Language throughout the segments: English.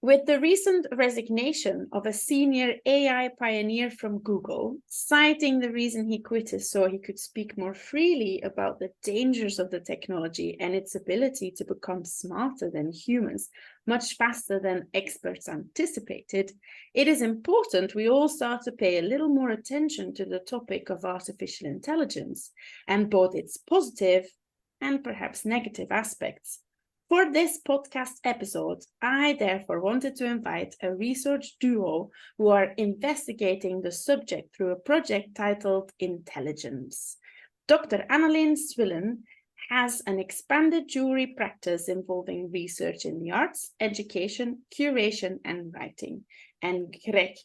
With the recent resignation of a senior AI pioneer from Google, citing the reason he quit is so he could speak more freely about the dangers of the technology and its ability to become smarter than humans, much faster than experts anticipated, it is important we all start to pay a little more attention to the topic of artificial intelligence and both its positive and perhaps negative aspects. For this podcast episode, I therefore wanted to invite a research duo who are investigating the subject through a project titled Intelligems. Dr. Anneleen Swillen has an expanded jewellery practice involving research in the arts, education, curation, and writing. And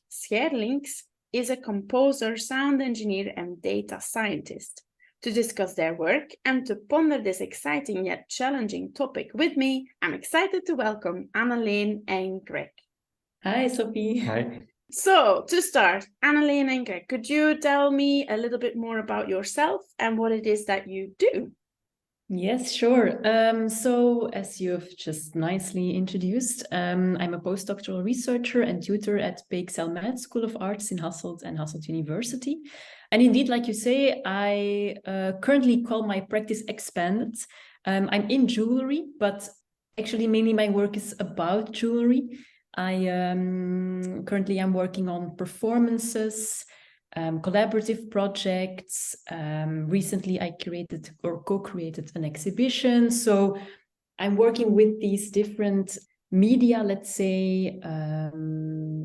Scheirlinckx is a composer, sound engineer, and data scientist. To discuss their work and to ponder this exciting yet challenging topic with me, I'm excited to welcome Anneleen and Greg. Hi, Sofie. Hi. So, to start, Anneleen and Greg, could you tell me a little bit more about yourself and what it is that you do? Yes, sure. So, as you've just nicely introduced, I'm a postdoctoral researcher and tutor at BXL School of Arts in Hasselt and Hasselt University. And indeed, like you say, I currently call my practice expanded. I'm in jewellery, but actually mainly my work is about jewellery. I currently am working on performances, collaborative projects. Recently, I curated or co-created an exhibition. So I'm working with these different media, let's say,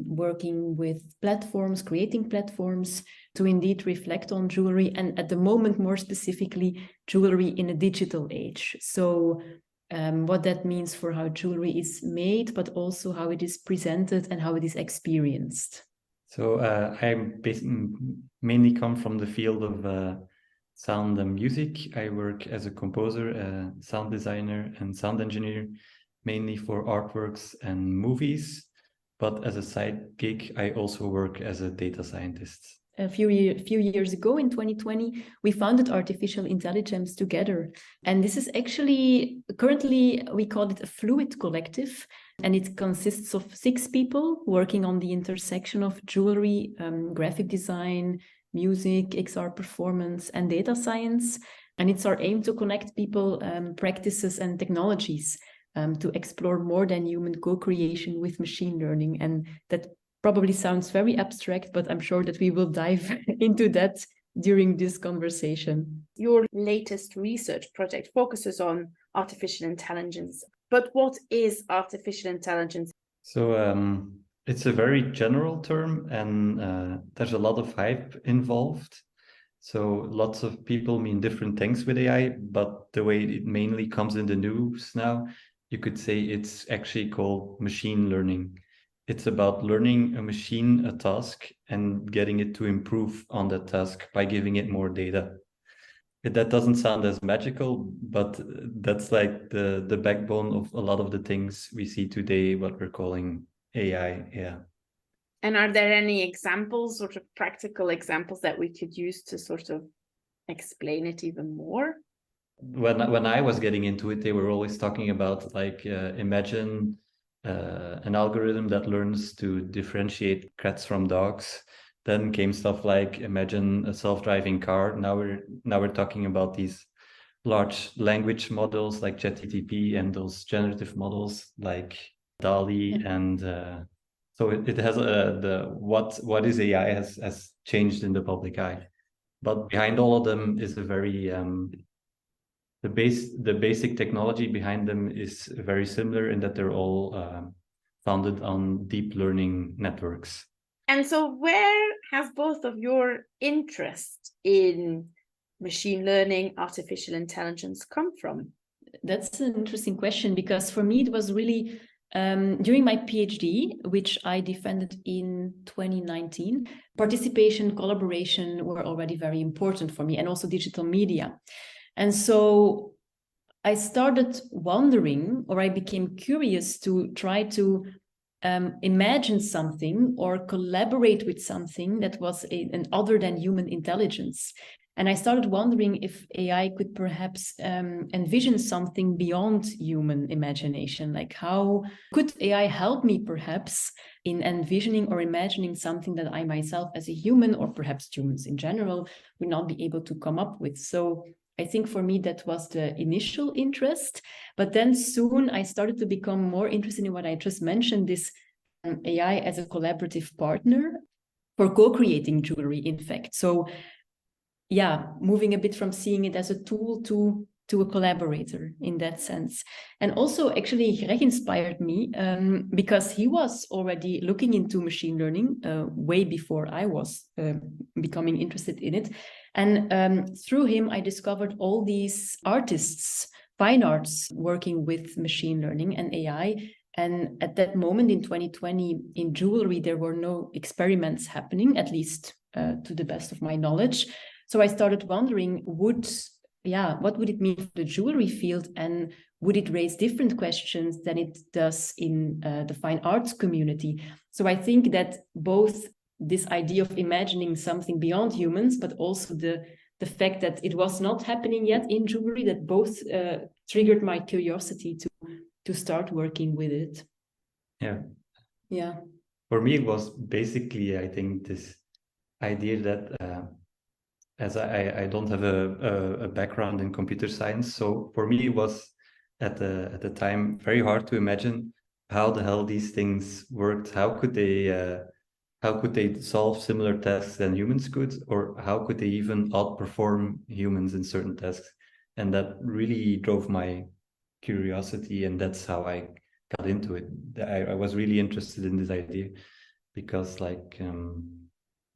working with platforms, creating platforms to indeed reflect on jewellery, and at the moment, more specifically, jewellery in a digital age. So what that means for how jewellery is made, but also how it is presented and how it is experienced. So I mainly come from the field of sound and music. I work as a composer, sound designer, and sound engineer, mainly for artworks and movies. But as a side gig, I also work as a data scientist. A few years ago, in 2020, we founded Artificial Intelligems together. And this is actually, currently, we call it a fluid collective. And it consists of 6 people working on the intersection of jewellery, graphic design, music, XR performance, and data science. And it's our aim to connect people, practices, and technologies to explore more than human co-creation with machine learning. And that probably sounds very abstract, but I'm sure that we will dive into that during this conversation. Your latest research project focuses on artificial intelligence. But what is artificial intelligence? So it's a very general term, and there's a lot of hype involved. So lots of people mean different things with AI, but the way it mainly comes in the news now, you could say it's actually called machine learning. It's about learning a machine a task and getting it to improve on that task by giving it more data. That doesn't sound as magical, but that's like the backbone of a lot of the things we see today, what we're calling AI. Yeah. And are there any examples, sort of practical examples that we could use to sort of explain it even more? When I was getting into it, they were always talking about imagine an algorithm that learns to differentiate cats from dogs. Then came stuff like imagine a self-driving car. Now we're talking about these large language models like ChatGPT and those generative models like DALL-E, and so it has what is AI has changed in the public eye. But behind all of them is a very the basic technology behind them is very similar in that they're all founded on deep learning networks. And so where has both of your interest in machine learning, artificial intelligence come from? That's an interesting question, because for me it was really during my PhD, which I defended in 2019, participation, collaboration were already very important for me, and also digital media. And so I started wondering, or I became curious to try to imagine something or collaborate with something that was an other than human intelligence. And I started wondering if AI could perhaps envision something beyond human imagination. Like, how could AI help me perhaps in envisioning or imagining something that I myself as a human, or perhaps humans in general, would not be able to come up with? So I think for me, that was the initial interest. But then soon I started to become more interested in what I just mentioned, this AI as a collaborative partner for co-creating jewelry, in fact. So yeah, moving a bit from seeing it as a tool to a collaborator in that sense. And also actually Greg inspired me because he was already looking into machine learning way before I was becoming interested in it. And through him, I discovered all these artists, fine arts, working with machine learning and AI. And at that moment in 2020, in jewelry, there were no experiments happening, at least to the best of my knowledge. So I started wondering, what would it mean for the jewelry field, and would it raise different questions than it does in the fine arts community? So I think that both this idea of imagining something beyond humans, but also the fact that it was not happening yet in jewelry, that both triggered my curiosity to start working with it. Yeah. For me, it was basically, I think, this idea that as I don't have a background in computer science, so for me it was at the time very hard to imagine how the hell these things worked. How could they solve similar tasks than humans could, or how could they even outperform humans in certain tasks? And that really drove my curiosity, and that's how I got into it. I was really interested in this idea because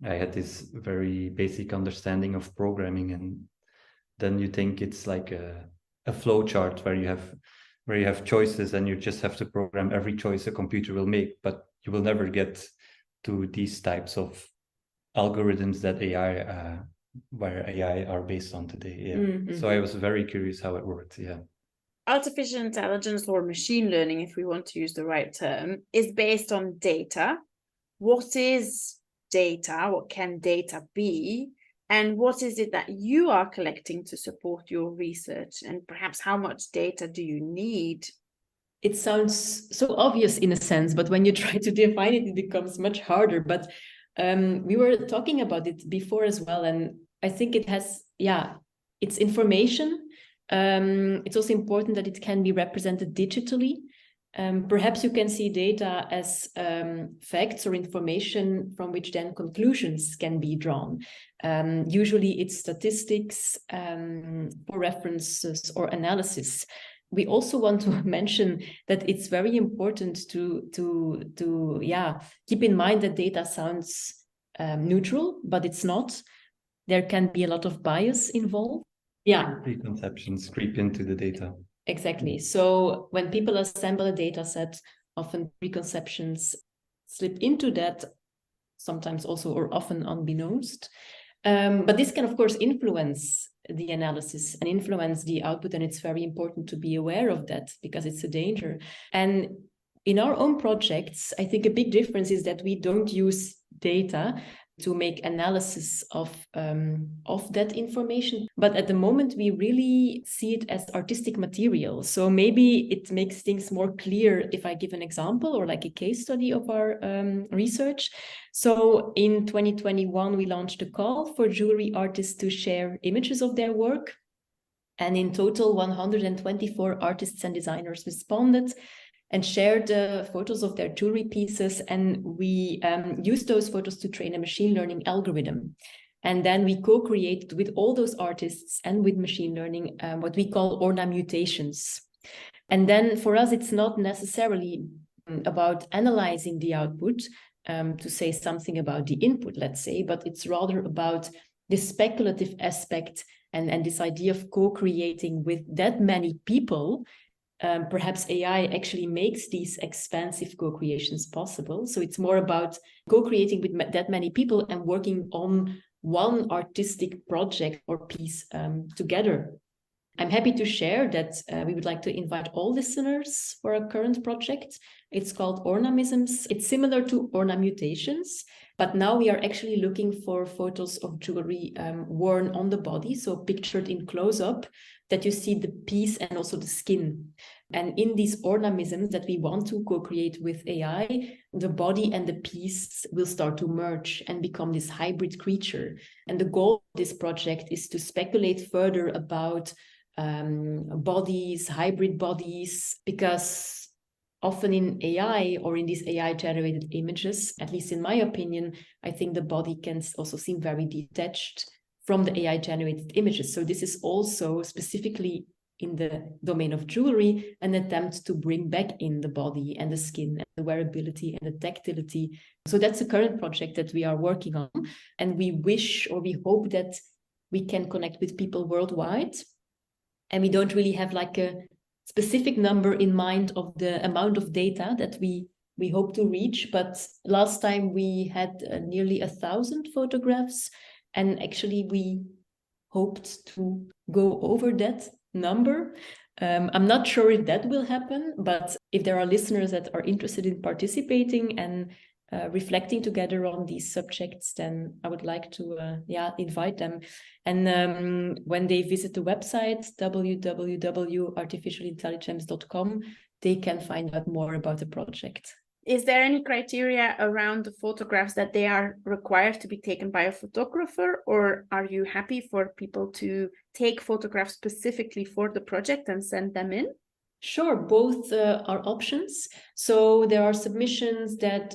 I had this very basic understanding of programming, and then you think it's like a flow chart where you have choices and you just have to program every choice a computer will make, but you will never get to these types of algorithms that where AI are based on today. Yeah. Mm-hmm. So I was very curious how it worked. Yeah. Artificial intelligence, or machine learning, if we want to use the right term, is based on data. What is data? What can data be? And what is it that you are collecting to support your research? And perhaps how much data do you need? It sounds so obvious in a sense, but when you try to define it, it becomes much harder. But we were talking about it before as well. And I think it has, it's information. It's also important that it can be represented digitally. Perhaps you can see data as facts or information from which then conclusions can be drawn. Usually it's statistics or references or analysis. We also want to mention that it's very important to keep in mind that data sounds neutral, but it's not. There can be a lot of bias involved. Yeah. Preconceptions creep into the data. Exactly. So when people assemble a data set, often preconceptions slip into that, sometimes also or often unbeknownst. But this can, of course, influence the analysis and influence the output. And it's very important to be aware of that because it's a danger. And in our own projects, I think a big difference is that we don't use data to make analysis of that information. But at the moment, we really see it as artistic material. So maybe it makes things more clear if I give an example or like a case study of our research. So in 2021, we launched a call for jewelry artists to share images of their work. And in total, 124 artists and designers responded and shared photos of their jewelry pieces. And we used those photos to train a machine learning algorithm. And then we co-created with all those artists and with machine learning what we call ornamutations. And then for us, it's not necessarily about analyzing the output to say something about the input, let's say, but it's rather about the speculative aspect and this idea of co-creating with that many people. Perhaps AI actually makes these expansive co-creations possible. So it's more about co-creating with that many people and working on one artistic project or piece together. I'm happy to share that we would like to invite all listeners for our current project. It's called Ornamisms. It's similar to Ornamutations. But now we are actually looking for photos of jewelry worn on the body, so pictured in close-up, that you see the piece and also the skin. And in these ornamisms that we want to co-create with AI, the body and the piece will start to merge and become this hybrid creature. And the goal of this project is to speculate further about bodies, hybrid bodies, because often in AI or in these AI-generated images, at least in my opinion, I think the body can also seem very detached from the AI-generated images. So this is also specifically in the domain of jewelry, an attempt to bring back in the body and the skin and the wearability and the tactility. So that's the current project that we are working on. And we wish or we hope that we can connect with people worldwide. And we don't really have like a specific number in mind of the amount of data that we hope to reach. But last time we had nearly 1,000 photographs. And actually we hoped to go over that number. I'm not sure if that will happen, but if there are listeners that are interested in participating and reflecting together on these subjects, then I would like to invite them. And when they visit the website www.artificialintelligems.com, they can find out more about the project. Is there any criteria around the photographs that they are required to be taken by a photographer, or are you happy for people to take photographs specifically for the project and send them in? Sure, both are options. So there are submissions that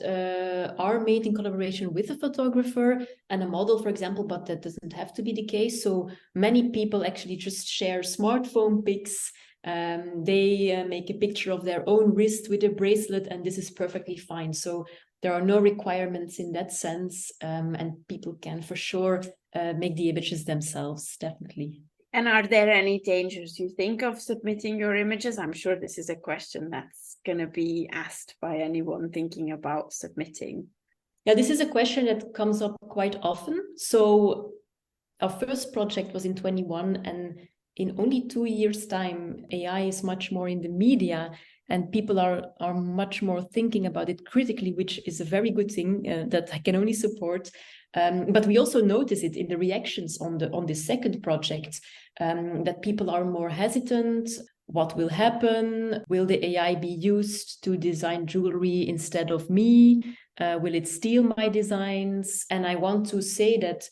are made in collaboration with a photographer and a model, for example, but that doesn't have to be the case. So many people actually just share smartphone pics. They make a picture of their own wrist with a bracelet, and this is perfectly fine. So there are no requirements in that sense, and people can for sure make the images themselves, definitely. And are there any dangers you think of submitting your images? I'm sure this is a question that's going to be asked by anyone thinking about submitting. Yeah, this is a question that comes up quite often. So our first project was in 2021, and in only 2 years' time, AI is much more in the media, and people are much more thinking about it critically, which is a very good thing that I can only support. But we also notice it in the reactions on the second project, that people are more hesitant. What will happen? Will the AI be used to design jewelry instead of me? Will it steal my designs? And I want to say that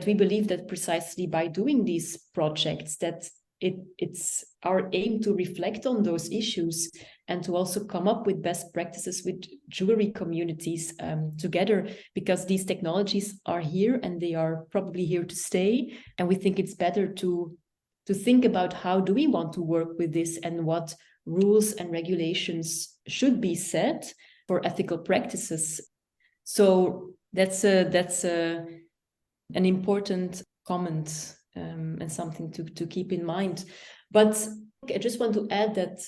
we believe that precisely by doing these projects, that it's our aim to reflect on those issues and to also come up with best practices with jewelry communities together, because these technologies are here and they are probably here to stay. And we think it's better to think about how do we want to work with this and what rules and regulations should be set for ethical practices. So that's an important comment and something to keep in mind. But I just want to add that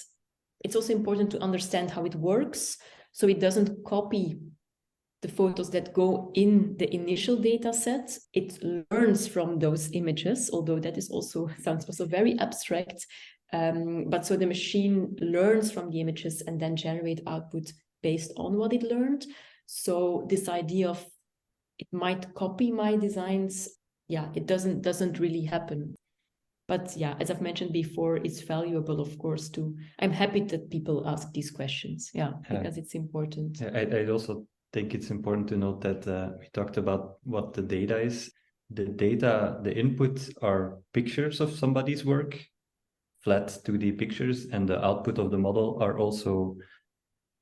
it's also important to understand how it works, so it doesn't copy the photos that go in the initial data set. It learns from those images, although that is also sounds also very abstract. But so the machine learns from the images and then generate output based on what it learned. So this idea of it might copy my designs, it doesn't really happen. But as I've mentioned before, it's valuable, of course, I'm happy that people ask these questions, because it's important. I also think it's important to note that we talked about what the data is. The data, the inputs are pictures of somebody's work, flat 2D pictures, and the output of the model are also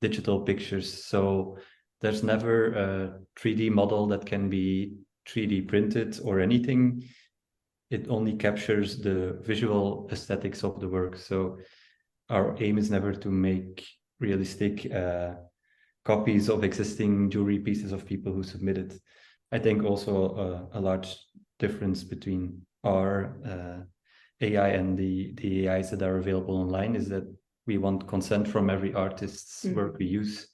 digital pictures. So there's never a 3D model that can be 3D printed or anything. It only captures the visual aesthetics of the work. So our aim is never to make realistic copies of existing jewelry pieces of people who submitted. I think also a large difference between our AI and the AIs that are available online is that we want consent from every artist's work we use.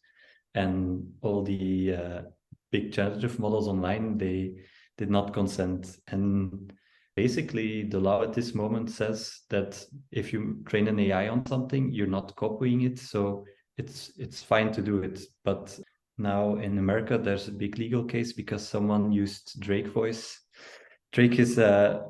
And all the big generative models online, they did not consent. And basically, the law at this moment says that if you train an AI on something, you're not copying it. So it's fine to do it. But Now in America, there's a big legal case because someone used Drake voice. Drake is trained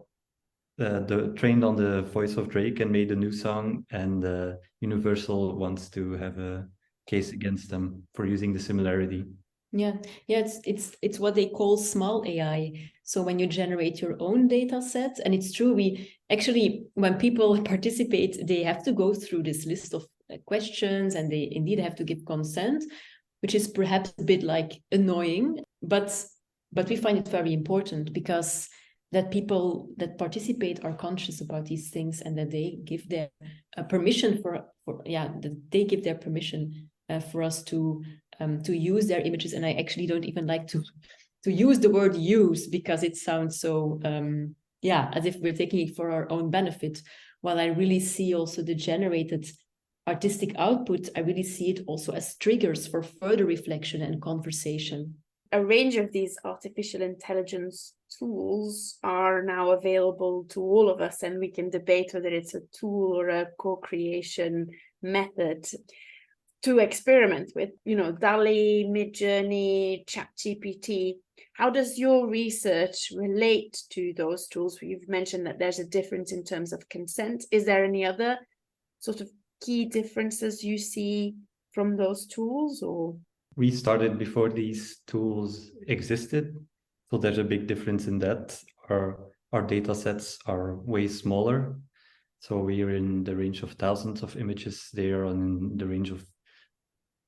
on the voice of Drake and made a new song, and Universal wants to have a case against them for using the similarity. Yeah, it's what they call small AI. So when you generate your own data set, and it's true, we actually, when people participate, they have to go through this list of questions, and they indeed have to give consent, which is perhaps a bit like annoying, but we find it very important, because that people that participate are conscious about these things, and that they give their permission that they give their permission for us to use their images. And I actually don't even like to use the word use, because it sounds so as if we're taking it for our own benefit. While I really see also the generated artistic output, I really see it also as triggers for further reflection and conversation. A range of these artificial intelligence tools are now available to all of us, and we can debate whether it's a tool or a co-creation method to experiment with, DALL-E, Midjourney, ChatGPT. How does your research relate to those tools? You've mentioned that there's a difference in terms of consent. Is there any other sort of key differences you see from those tools? Or we started before these tools existed, so there's a big difference in that. Our data sets are way smaller, so we are in the range of thousands of images. They are in the range of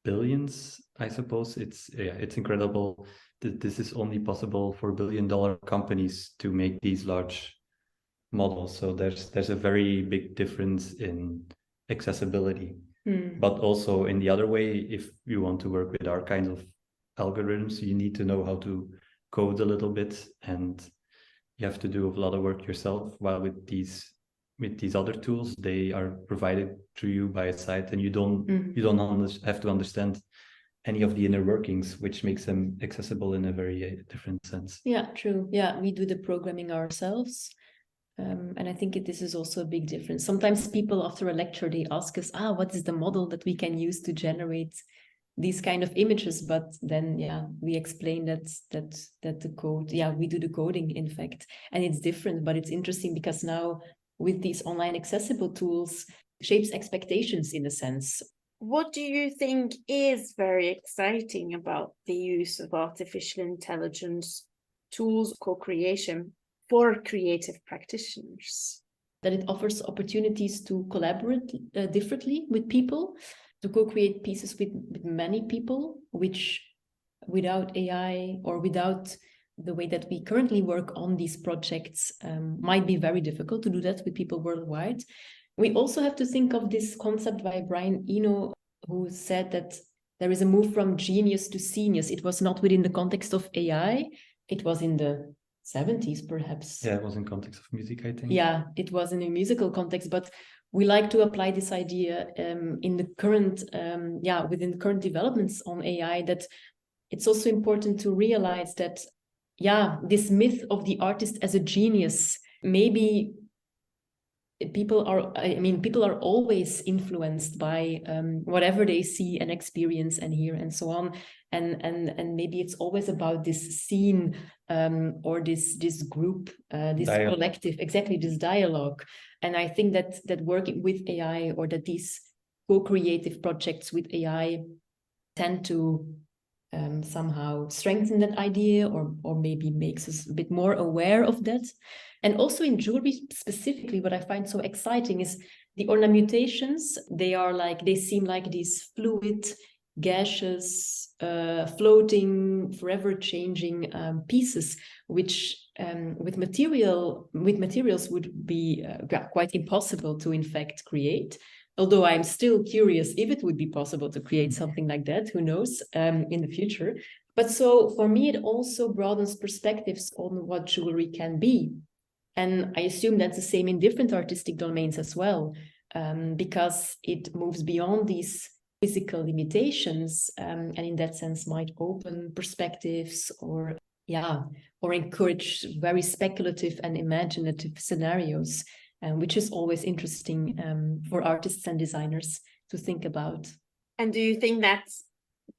billions, I suppose. It's incredible that this is only possible for billion-dollar companies to make these large models. So there's a very big difference in accessibility. But also in the other way, if you want to work with our kinds of algorithms, you need to know how to code a little bit, and you have to do a lot of work yourself. While with these other tools, they are provided to you by a site, and you don't have to understand any of the inner workings, which makes them accessible in a very different sense. Yeah, true. Yeah, we do the programming ourselves. And I think this is also a big difference. Sometimes people after a lecture, they ask us, what is the model that we can use to generate these kind of images? But then, we explain that the code, we do the coding, in fact. And it's different, but it's interesting because now with these online accessible tools, shapes expectations in a sense. What do you think is very exciting about the use of artificial intelligence tools, co-creation, for creative practitioners? That it offers opportunities to collaborate differently with people, to co-create pieces with many people, which without AI or without the way that we currently work on these projects might be very difficult to do that with people worldwide. We also have to think of this concept by Brian Eno, who said that there is a move from genius to genius. It was not within the context of AI, it was in the 70s, perhaps. Yeah, it was in context of music, I think. Yeah, it was in a musical context, but we like to apply this idea in the current, within the current developments on AI, that it's also important to realize that, this myth of the artist as a genius, maybe people are always influenced by whatever they see and experience and hear and so on, and maybe it's always about this scene or this group, this dialogue. Collective, exactly, this dialogue. And I think that working with AI, or that these co-creative projects with AI tend to somehow strengthen that idea, or maybe makes us a bit more aware of that. And also in jewelry specifically, what I find so exciting is the ornamentations. They seem like these fluid, gaseous, floating, forever changing pieces, which with materials would be quite impossible to in fact create. Although I'm still curious if it would be possible to create something like that, who knows, in the future. But so for me, it also broadens perspectives on what jewelry can be. And I assume that's the same in different artistic domains as well, because it moves beyond these physical limitations, and in that sense might open perspectives or encourage very speculative and imaginative scenarios, which is always interesting for artists and designers to think about. And do you think that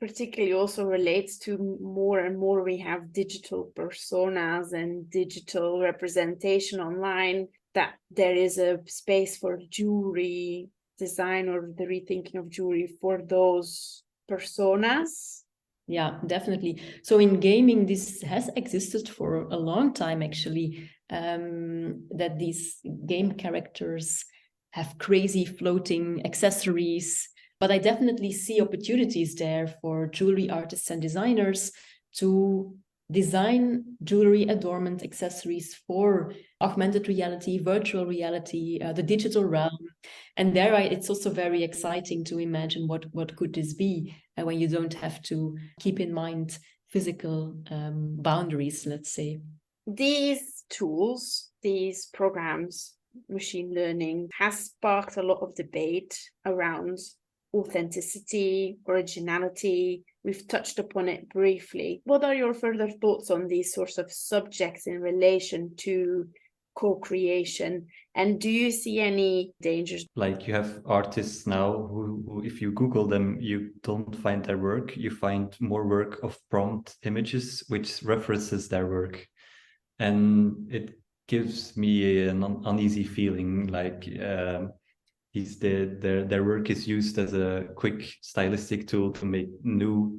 particularly also relates to more and more we have digital personas and digital representation online, that there is a space for jewelry design or the rethinking of jewelry for those personas. Yeah, definitely. So in gaming, this has existed for a long time, actually, that these game characters have crazy floating accessories. But I definitely see opportunities there for jewelry artists and designers to design jewelry adornment accessories for augmented reality, virtual reality, the digital realm. And there it's also very exciting to imagine what could this be when you don't have to keep in mind physical boundaries, let's say. These tools, these programs, machine learning, has sparked a lot of debate around authenticity, originality. We've touched upon it briefly. What are your further thoughts on these sorts of subjects in relation to co-creation? And do you see any dangers? Like you have artists now who, if you Google them, you don't find their work. You find more work of prompt images, which references their work. And it gives me an uneasy feeling, like their work is used as a quick stylistic tool to make new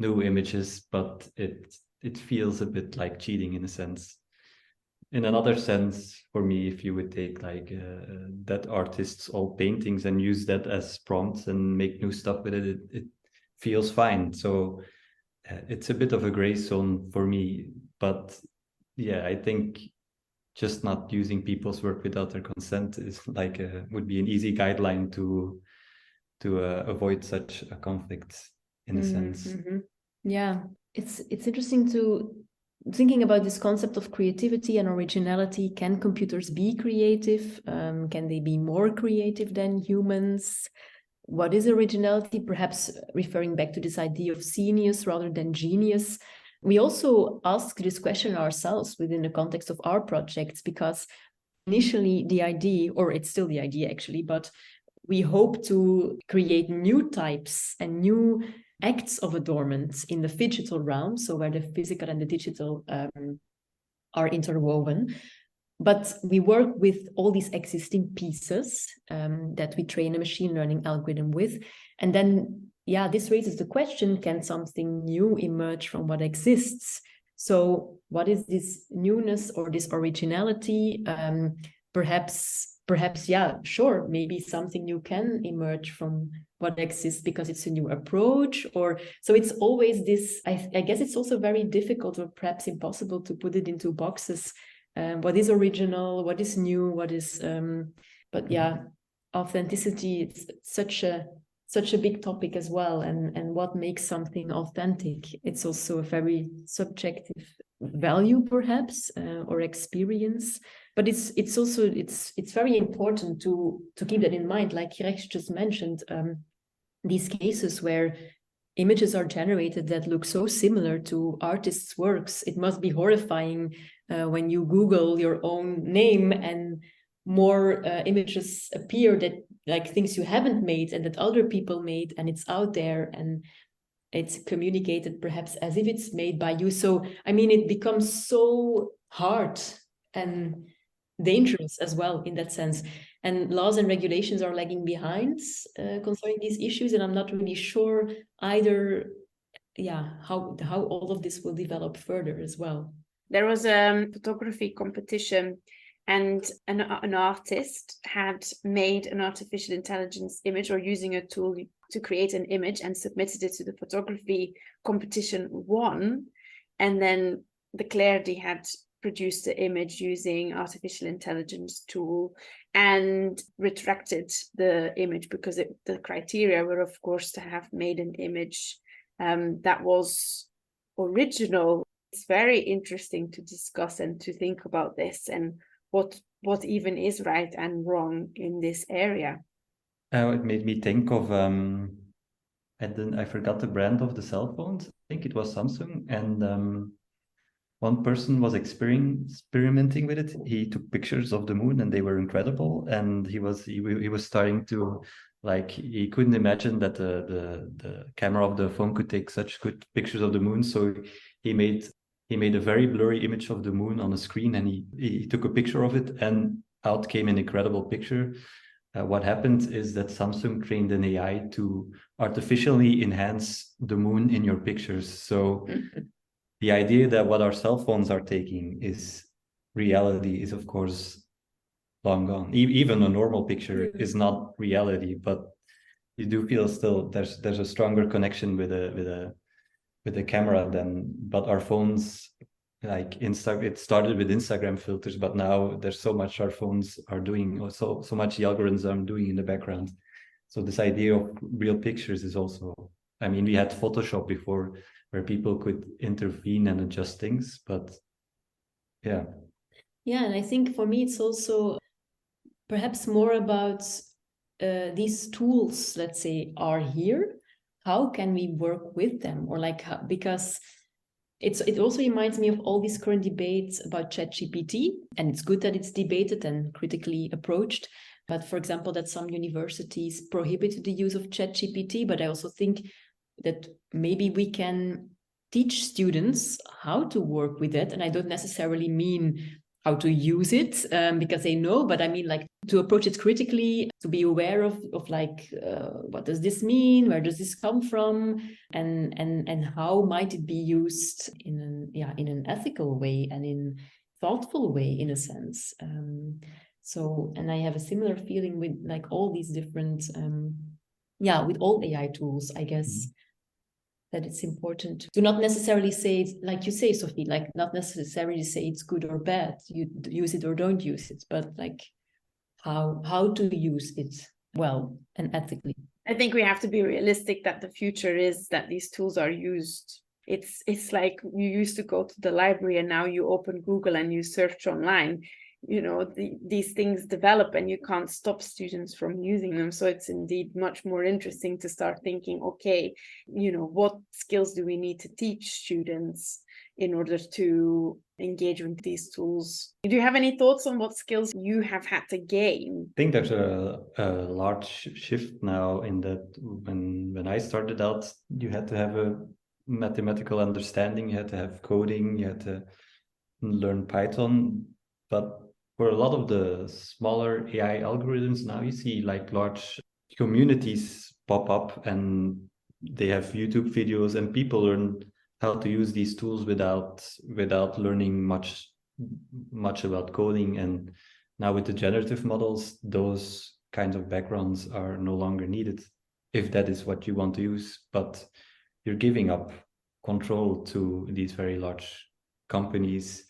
images, but it feels a bit like cheating in a sense. In another sense, for me, if you would take like that artist's old paintings and use that as prompts and make new stuff with it, it feels fine. So it's a bit of a gray zone for me. But yeah, I think just not using people's work without their consent is like would be an easy guideline to avoid such a conflict in a sense. Yeah, it's interesting to thinking about this concept of creativity and originality. Can computers be creative? Can they be more creative than humans? What is originality? Perhaps referring back to this idea of genius rather than genius. We also ask this question ourselves within the context of our projects, because initially the idea, or it's still the idea actually, but we hope to create new types and new acts of adornment in the phygital realm, so where the physical and the digital are interwoven. But we work with all these existing pieces that we train a machine learning algorithm with. And then, yeah, this raises the question, can something new emerge from what exists? So what is this newness or this originality? Perhaps, yeah, sure, maybe something new can emerge from what exists because it's a new approach. Or so it's always this, I guess it's also very difficult or perhaps impossible to put it into boxes. What is original, what is new, what is, but yeah, authenticity, it's such a big topic as well. And what makes something authentic? It's also a very subjective value, perhaps, or experience. But it's also very important to keep that in mind. Like Scheirlinckx just mentioned, these cases where images are generated that look so similar to artists' works. It must be horrifying when you Google your own name and more images appear that like things you haven't made and that other people made, and it's out there and it's communicated perhaps as if it's made by you. So, I mean, it becomes so hard and dangerous as well in that sense. And laws and regulations are lagging behind concerning these issues. And I'm not really sure either, yeah, how all of this will develop further as well. There was a photography competition, and an artist had made an artificial intelligence image, or using a tool to create an image, and submitted it to the photography competition, won, and then declared he had produced the image using artificial intelligence tool and retracted the image because the criteria were, of course, to have made an image that was original. It's very interesting to discuss and to think about this and what even is right and wrong in this area. It made me think of I forgot the brand of the cell phones. I think it was Samsung, and one person was experimenting with it. He took pictures of the moon, and they were incredible. And he was starting to Like he couldn't imagine that the camera of the phone could take such good pictures of the moon. So he made a very blurry image of the moon on a screen, and he took a picture of it, and out came an incredible picture. What happened is that Samsung trained an AI to artificially enhance the moon in your pictures. So the idea that what our cell phones are taking is reality is, of course, long gone. Even a normal picture is not reality, but you do feel still there's a stronger connection with a camera than. But our phones, like it started with Instagram filters, but now there's so much our phones are doing, or so much the algorithms are doing in the background. So this idea of real pictures is also, I mean, we had Photoshop before where people could intervene and adjust things, but yeah. Yeah, and I think for me it's also perhaps more about these tools, let's say, are here. How can we work with them? Or like, because it also reminds me of all these current debates about ChatGPT, and it's good that it's debated and critically approached. But for example, that some universities prohibit the use of ChatGPT, but I also think that maybe we can teach students how to work with it. And I don't necessarily mean how to use it because they know, but I mean like to approach it critically, to be aware of like what does this mean, where does this come from, and how might it be used in an ethical way and in thoughtful way, in a sense. So, and I have a similar feeling with like all these different with all AI tools, I guess. That it's important to not necessarily say, like you say, Sofie, like not necessarily say it's good or bad, you use it or don't use it, but like how to use it well and ethically. I think we have to be realistic that the future is that these tools are used. It's like you used to go to the library and now you open Google and you search online. You know, these things develop and you can't stop students from using them. So it's indeed much more interesting to start thinking, okay, you know, what skills do we need to teach students in order to engage with these tools? Do you have any thoughts on what skills you have had to gain? I think there's a large shift now in that when I started out, you had to have a mathematical understanding, you had to have coding, you had to learn Python. But for a lot of the smaller AI algorithms now, you see like large communities pop up and they have YouTube videos and people learn how to use these tools without learning much about coding. And now with the generative models, those kinds of backgrounds are no longer needed if that is what you want to use, but you're giving up control to these very large companies.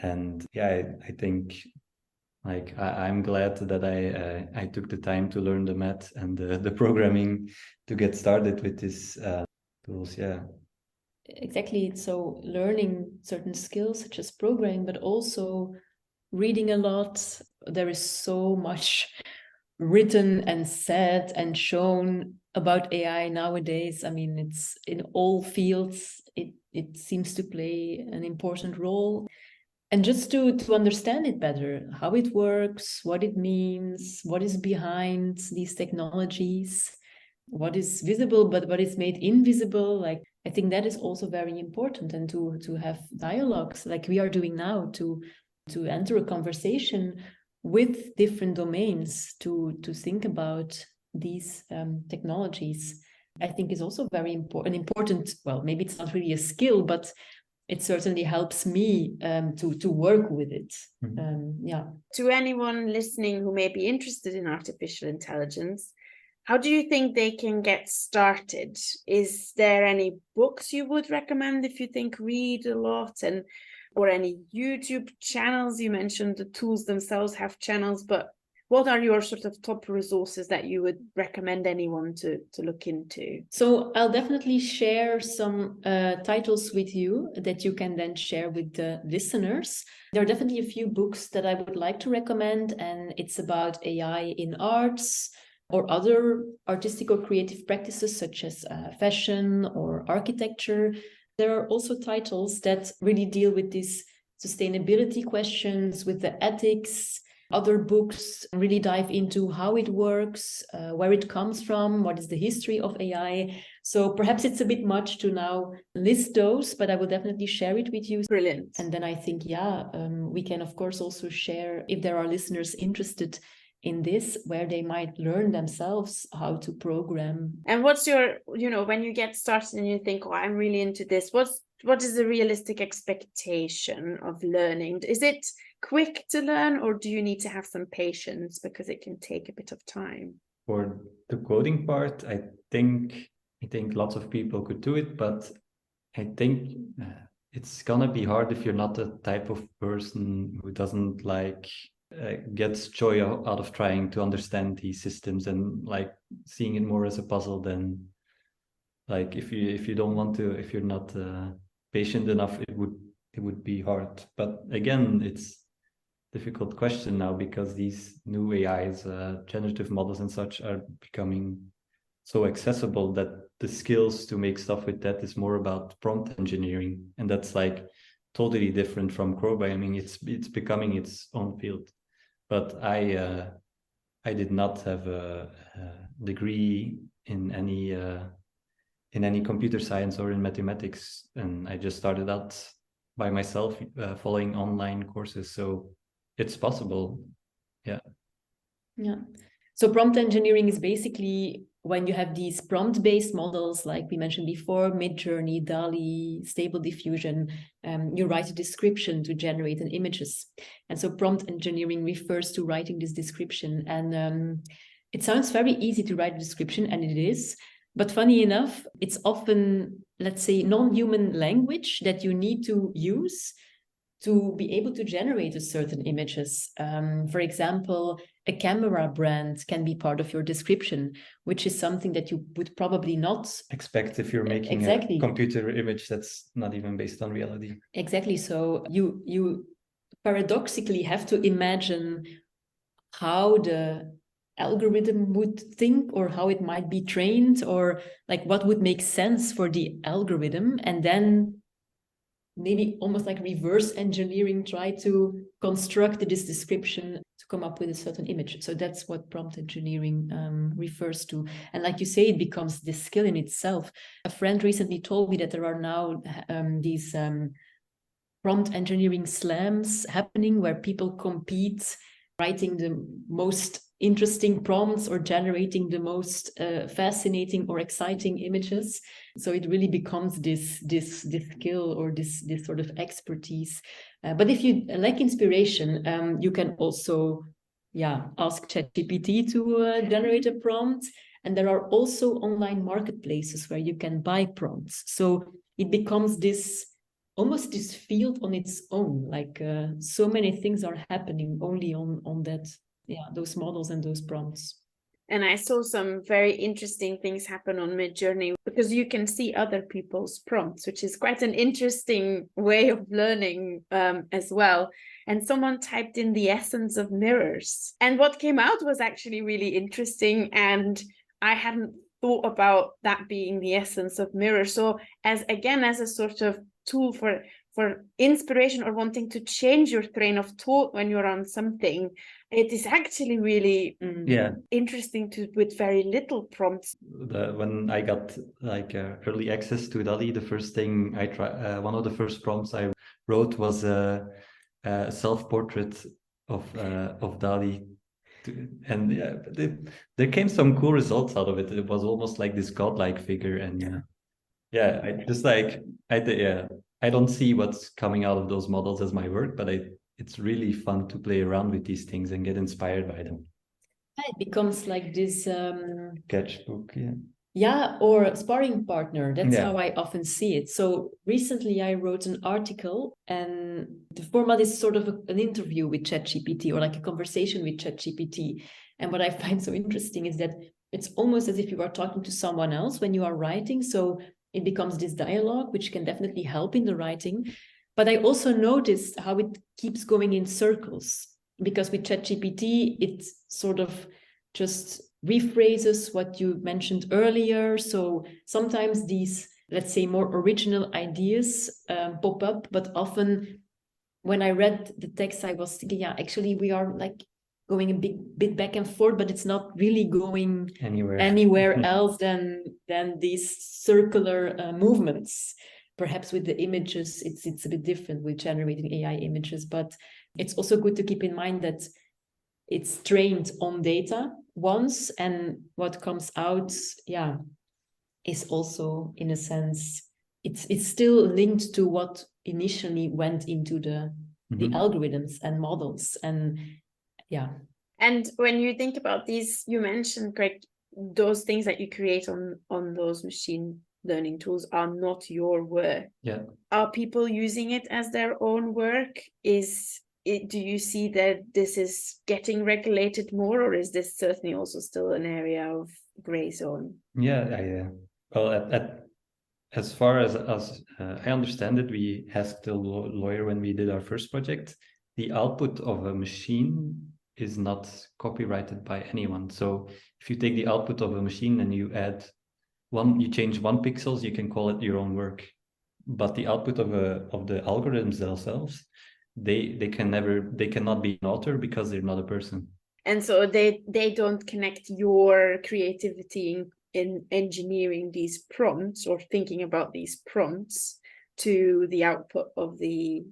And yeah, I think like I'm glad that I took the time to learn the math and the programming to get started with these tools. Yeah. Exactly. So learning certain skills such as programming, but also reading a lot. There is so much written and said and shown about AI nowadays. I mean, it's in all fields. It seems to play an important role. And just to understand it better, how it works, what it means, what is behind these technologies, what is visible, but what is made invisible. Like, I think that is also very important, and to have dialogues like we are doing now, to enter a conversation with different domains, to think about these technologies, I think is also very important. Well, maybe it's not really a skill, but it certainly helps me to work with it. To anyone listening who may be interested in artificial intelligence, how do you think they can get started? Is there any books you would recommend if you think read a lot, or any YouTube channels? You mentioned the tools themselves have channels, but what are your sort of top resources that you would recommend anyone to look into? So I'll definitely share some titles with you that you can then share with the listeners. There are definitely a few books that I would like to recommend, and it's about AI in arts or other artistic or creative practices such as fashion or architecture. There are also titles that really deal with these sustainability questions, with the ethics, Other books really dive into how it works, where it comes from, what is the history of AI. So perhaps it's a bit much to now list those, but I will definitely share it with you. Brilliant. And then I think, we can, of course, also share, if there are listeners interested in this, where they might learn themselves how to program. And what's your, when you get started and you think, oh, I'm really into this, what is the realistic expectation of learning? Is it quick to learn, or do you need to have some patience because it can take a bit of time? For the coding part, I think lots of people could do it, but I think it's gonna be hard if you're not the type of person who doesn't gets joy out of trying to understand these systems and like seeing it more as a puzzle than like if you don't want to, if you're not patient enough, it would be hard. But again, it's a difficult question now because these new AIs, generative models and such, are becoming so accessible that the skills to make stuff with that is more about prompt engineering, and that's like totally different from programming. It's becoming its own field. But I did not have a degree in any computer science or in mathematics, and I just started out by myself following online courses. So it's possible. Yeah. So prompt engineering is basically when you have these prompt-based models, like we mentioned before, Midjourney, DALL-E, Stable Diffusion, you write a description to generate an images. And so prompt engineering refers to writing this description. And it sounds very easy to write a description, and it is. But funny enough, it's often, let's say, non-human language that you need to use to be able to generate a certain images. For example, a camera brand can be part of your description, which is something that you would probably not expect if you're making a computer image that's not even based on reality. Exactly. So you paradoxically have to imagine how the algorithm would think, or how it might be trained, or like what would make sense for the algorithm, and then maybe almost like reverse engineering, try to construct this description to come up with a certain image. So that's what prompt engineering refers to. And like you say, it becomes this skill in itself. A friend recently told me that there are now these prompt engineering slams happening where people compete writing the most interesting prompts or generating the most fascinating or exciting images. So it really becomes this skill or this sort of expertise. But if you lack inspiration, you can also ask ChatGPT to generate a prompt. And there are also online marketplaces where you can buy prompts. So it becomes almost this field on its own. Like so many things are happening only on that. Those models and those prompts. And I saw some very interesting things happen on Midjourney because you can see other people's prompts, which is quite an interesting way of learning as well. And someone typed in the essence of mirrors. And what came out was actually really interesting. And I hadn't thought about that being the essence of mirrors. So as a sort of tool for inspiration or wanting to change your train of thought when you're on something, it is actually really interesting with very little prompts. When I got early access to DALL-E, the first thing I tried, one of the first prompts I wrote was a self-portrait of DALL-E. And there came some cool results out of it. It was almost like this godlike figure, and I just I don't see what's coming out of those models as my work, but it's really fun to play around with these things and get inspired by them. It becomes like this sketchbook, or sparring partner. That's how I often see it. So recently I wrote an article, and the format is sort of an interview with ChatGPT, or like a conversation with ChatGPT. And what I find so interesting is that it's almost as if you are talking to someone else when you are writing. So it becomes this dialogue, which can definitely help in the writing. But I also noticed how it keeps going in circles, because with ChatGPT, it sort of just rephrases what you mentioned earlier. So sometimes these, let's say, more original ideas pop up, but often when I read the text, I was thinking, actually, we are like going a bit back and forth, but it's not really going anywhere else than these circular movements. Perhaps with the images, it's a bit different with generating AI images, but it's also good to keep in mind that it's trained on data once, and what comes out, is also, in a sense, it's still linked to what initially went into the algorithms and models. And and when you think about these, you mentioned, Greg, those things that you create on those machine learning tools are not your work. Are people using it as their own work? Do you see that this is getting regulated more, or is this certainly also still an area of gray zone? Well, as far as I understand it, we asked the lawyer when we did our first project, the output of a machine is not copyrighted by anyone. So if you take the output of a machine and you change 1 pixels, you can call it your own work. But the output of the algorithms themselves, they cannot be an author because they're not a person. And so they don't connect your creativity in engineering these prompts or thinking about these prompts to the output of the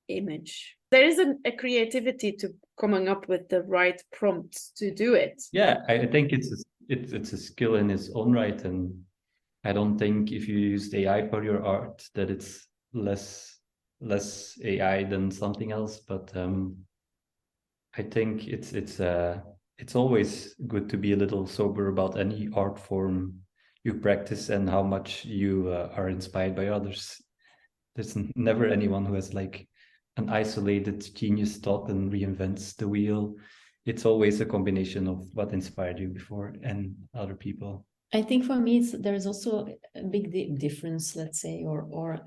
image. There is a creativity to coming up with the right prompts to do it. Yeah, I think it's a skill in its own right, and I don't think if you used AI for your art that it's less AI than something else. But I think it's always good to be a little sober about any art form you practice and how much you are inspired by others. There's never anyone who has like an isolated genius thought and reinvents the wheel. It's always a combination of what inspired you before and other people. I think for me, there's also a big difference, let's say, or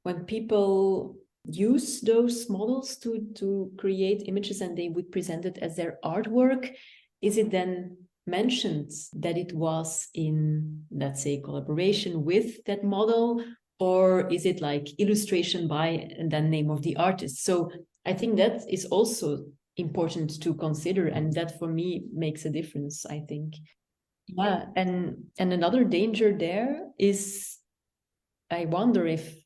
when people use those models to create images and they would present it as their artwork, is it then mentioned that it was in, let's say, collaboration with that model, or is it like illustration by and then name of the artist? So I think that is also important to consider, and that for me makes a difference, I think. Yeah, and another danger there is, I wonder if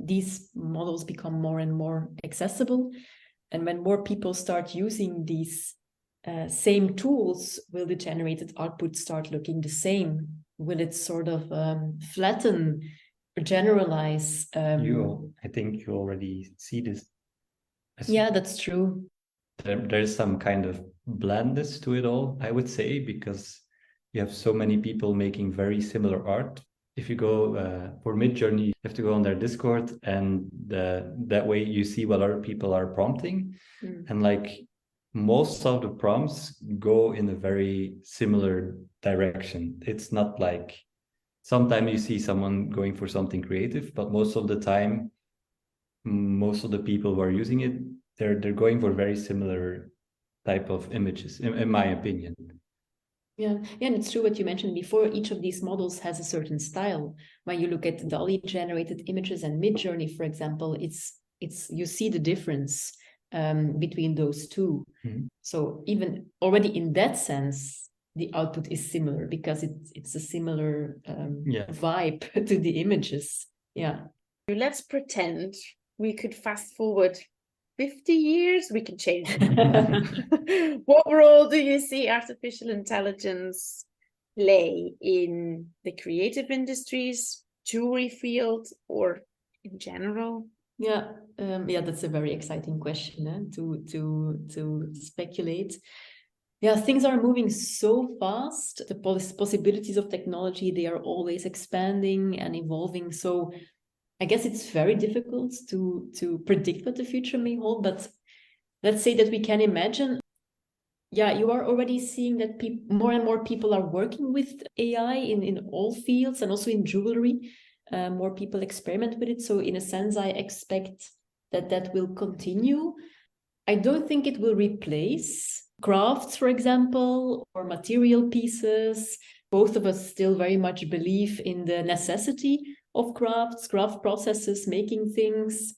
these models become more and more accessible, and when more people start using these same tools, will the generated output start looking the same? Will it sort of flatten or generalize? I think you already see this. Yeah, that's true. There's some kind of blandness to it all, I would say, because you have so many people making very similar art. If you go for Midjourney, you have to go on their Discord, and that way you see what other people are prompting. And like most of the prompts go in a very similar direction. It's not like sometimes you see someone going for something creative, but most of the time, most of the people who are using it, they're going for very similar type of images, in my opinion. Yeah, and it's true what you mentioned before. Each of these models has a certain style. When you look at DALL-E generated images and Midjourney, for example, it's you see the difference between those two. So even already in that sense, the output is similar because it's a similar vibe to the images. Yeah. Let's pretend we could fast forward 50 years, we can change it. What role do you see artificial intelligence play in the creative industries, jewelry field, or in general? Yeah, that's a very exciting question to speculate. Yeah, things are moving so fast. The possibilities of technology, they are always expanding and evolving. So I guess it's very difficult to predict what the future may hold, but let's say that we can imagine. Yeah, you are already seeing that more and more people are working with AI in all fields, and also in jewelry. More people experiment with it. So in a sense, I expect that will continue. I don't think it will replace crafts, for example, or material pieces. Both of us still very much believe in the necessity of crafts, craft processes, making things.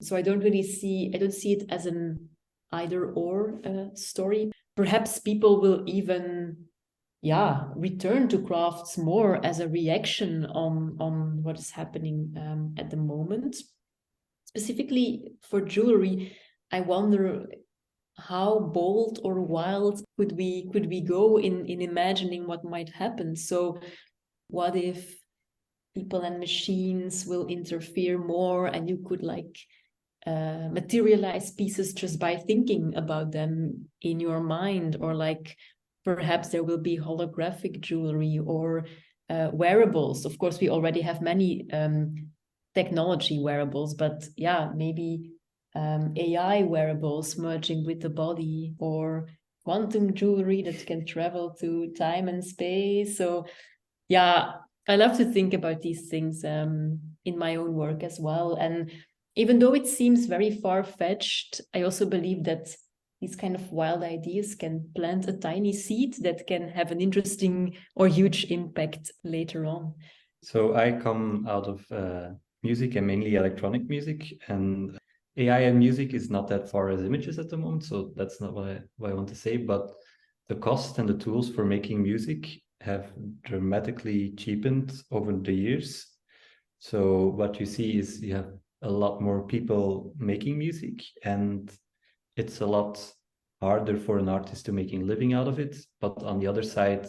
So I don't see it as an either or story. Perhaps people will even return to crafts more as a reaction on what is happening at the moment. Specifically for jewelry, I wonder how bold or wild could we go in imagining what might happen. So what if people and machines will interfere more, and you could materialize pieces just by thinking about them in your mind, or perhaps there will be holographic jewelry or wearables. Of course, we already have many technology wearables, but maybe AI wearables merging with the body, or quantum jewelry that can travel to time and space. So I love to think about these things in my own work as well. And even though it seems very far-fetched, I also believe that these kind of wild ideas can plant a tiny seed that can have an interesting or huge impact later on. So I come out of music, and mainly electronic music, and AI and music is not that far as images at the moment, so that's not what I want to say, but the cost and the tools for making music have dramatically cheapened over the years. So what you see is you have a lot more people making music, and it's a lot harder for an artist to make a living out of it. But on the other side,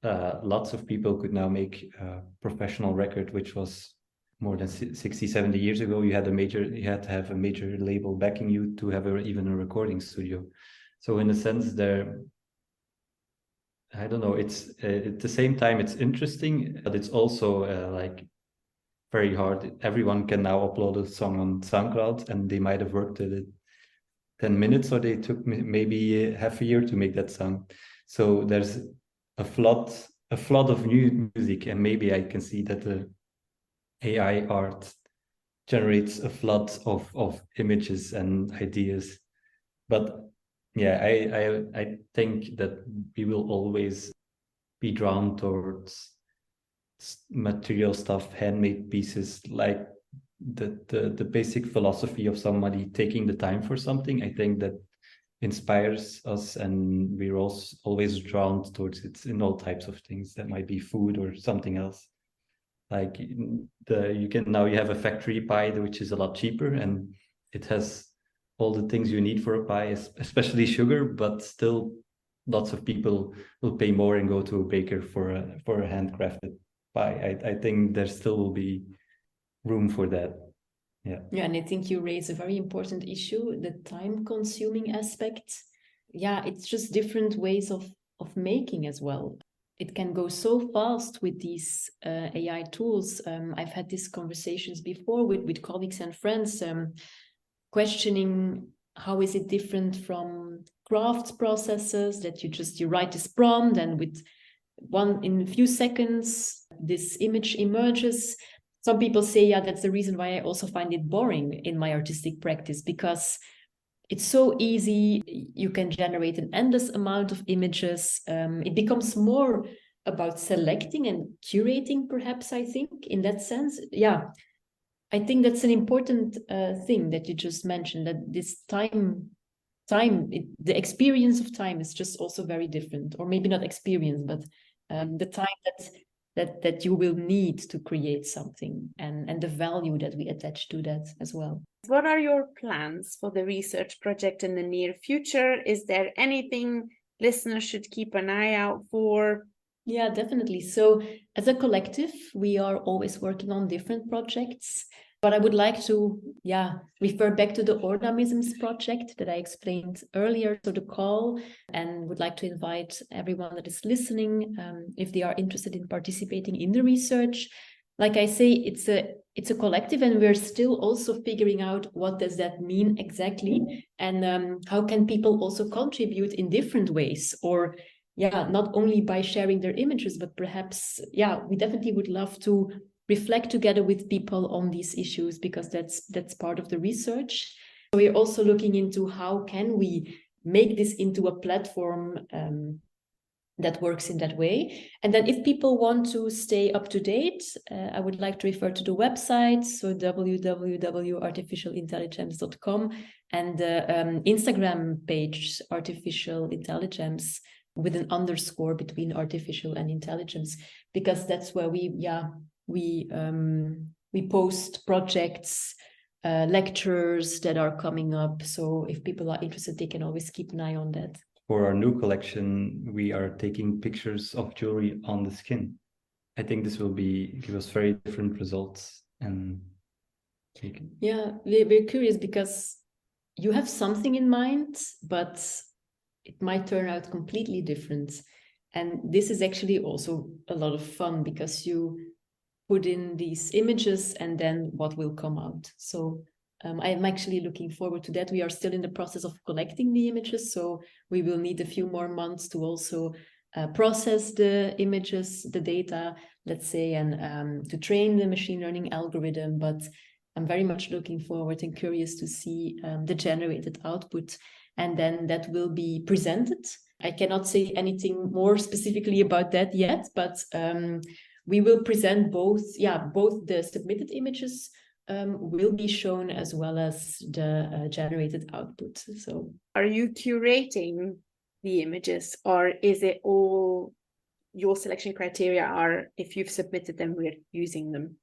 lots of people could now make a professional record, which was more than 60, 70 years ago. You had to have a major label backing you to have even a recording studio. So in a sense, I don't know, it's at the same time it's interesting, but it's also very hard. Everyone can now upload a song on SoundCloud, and they might have worked at it 10 minutes, or they took maybe half a year to make that song. So there's a flood of new music, and maybe I can see that the AI art generates a flood of images and ideas. But I think that we will always be drawn towards material stuff, handmade pieces, like the basic philosophy of somebody taking the time for something. I think that inspires us, and we're also always drawn towards it in all types of things. That might be food or something else. Like you have a factory pie, which is a lot cheaper, and it has all the things you need for a pie, especially sugar, but still lots of people will pay more and go to a baker for a handcrafted pie. I think there still will be room for that. Yeah, and I think you raise a very important issue, the time-consuming aspect. It's just different ways of making as well. It can go so fast with these AI tools. I've had these conversations before with colleagues and friends, questioning how is it different from craft processes that you write this prompt, and in a few seconds this image emerges. Some people say, that's the reason why I also find it boring in my artistic practice, because it's so easy. You can generate an endless amount of images. It becomes more about selecting and curating, perhaps, I think, in that sense. I think that's an important thing that you just mentioned, that this the experience of time is just also very different, or maybe not experience, but the time that you will need to create something, and the value that we attach to that as well. What are your plans for the research project in the near future? Is there anything listeners should keep an eye out for? Yeah, definitely. So as a collective, we are always working on different projects. But I would like to refer back to the Ornamisms project that I explained earlier, so the call, and would like to invite everyone that is listening, if they are interested in participating in the research. Like I say, it's a collective, and we're still also figuring out what does that mean exactly, and how can people also contribute in different ways, or not only by sharing their images, but perhaps we definitely would love to reflect together with people on these issues, because that's part of the research. So we're also looking into how can we make this into a platform that works in that way. And then if people want to stay up to date, I would like to refer to the website, so www.artificialintelligems.com, and the Instagram page, Artificial Intelligems, with an underscore between artificial and intelligence, because that's where we post projects, lectures that are coming up. So if people are interested, they can always keep an eye on that. For our new collection, we are taking pictures of jewelry on the skin. I think this will give us very different results. And yeah, we're curious because you have something in mind, but it might turn out completely different. And this is actually also a lot of fun because you put in these images and then what will come out. So I'm actually looking forward to that. We are still in the process of collecting the images, so we will need a few more months to also process the images, the data, let's say, and to train the machine learning algorithm. But I'm very much looking forward and curious to see the generated output, and then that will be presented. I cannot say anything more specifically about that yet, but we will present both the submitted images will be shown as well as the generated output. So, are you curating the images, or is it all your selection criteria are if you've submitted them, we're using them?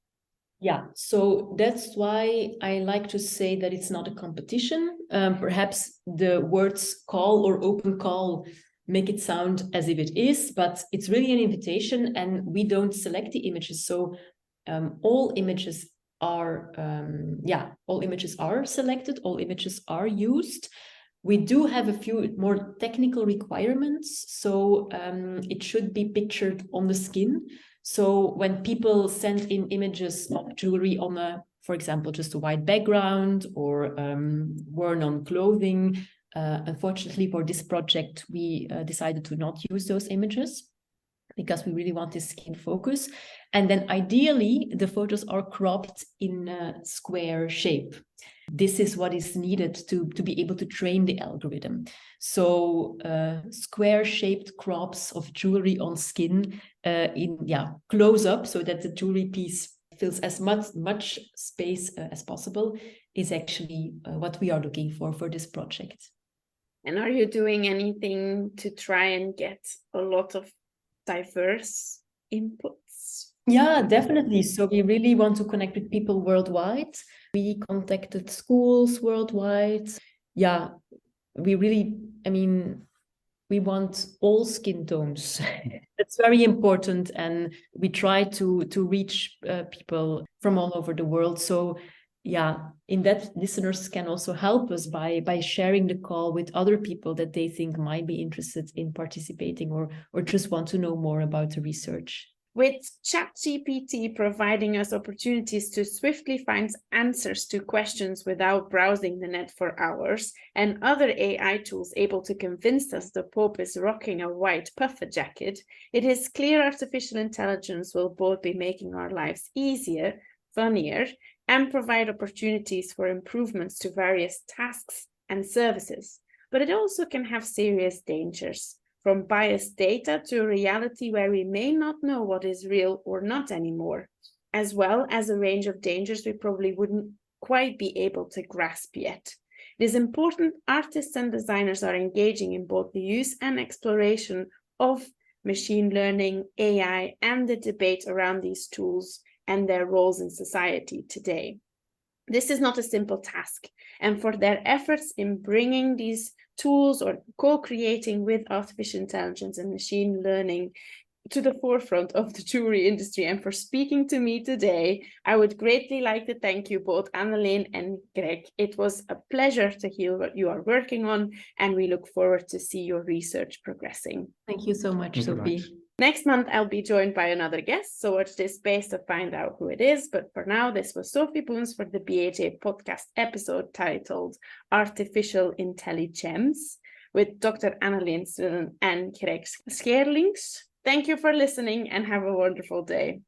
Yeah, so that's why I like to say that it's not a competition. Perhaps the words call or open call make it sound as if it is, but it's really an invitation, and we don't select the images. So all images are selected, all images are used. We do have a few more technical requirements, so it should be pictured on the skin. So when people send in images of jewelry on for example, just a white background or worn on clothing, unfortunately for this project, we decided to not use those images because we really want this skin focus. And then ideally, the photos are cropped in a square shape. This is what is needed to be able to train the algorithm. So square-shaped crops of jewelry on skin close up so that the jewelry piece fills as much space as possible is actually what we are looking for this project. And are you doing anything to try and get a lot of diverse inputs? Yeah, definitely. So we really want to connect with people worldwide. We contacted schools worldwide. Yeah, we really, we want all skin tones. That's very important. And we try to reach people from all over the world. So yeah, in that, listeners can also help us by sharing the call with other people that they think might be interested in participating or just want to know more about the research. With ChatGPT providing us opportunities to swiftly find answers to questions without browsing the net for hours, and other AI tools able to convince us the Pope is rocking a white puffer jacket, it is clear artificial intelligence will both be making our lives easier, funnier, and provide opportunities for improvements to various tasks and services. But it also can have serious dangers, from biased data to a reality where we may not know what is real or not anymore, as well as a range of dangers we probably wouldn't quite be able to grasp yet. It is important artists and designers are engaging in both the use and exploration of machine learning, AI, and the debate around these tools and their roles in society today. This is not a simple task, and for their efforts in bringing these tools or co-creating with artificial intelligence and machine learning to the forefront of the jewelry industry, and for speaking to me today, I would greatly like to thank you both, Anneleen and Greg. It was a pleasure to hear what you are working on, and we look forward to see your research progressing. Thank you so much, Sofie. Next month, I'll be joined by another guest, so watch this space to find out who it is. But for now, this was Sofie Boons for the BHA podcast episode titled Artificial Intelligems with Dr. Anneleen Swillen and Scheirlinckx. Thank you for listening and have a wonderful day.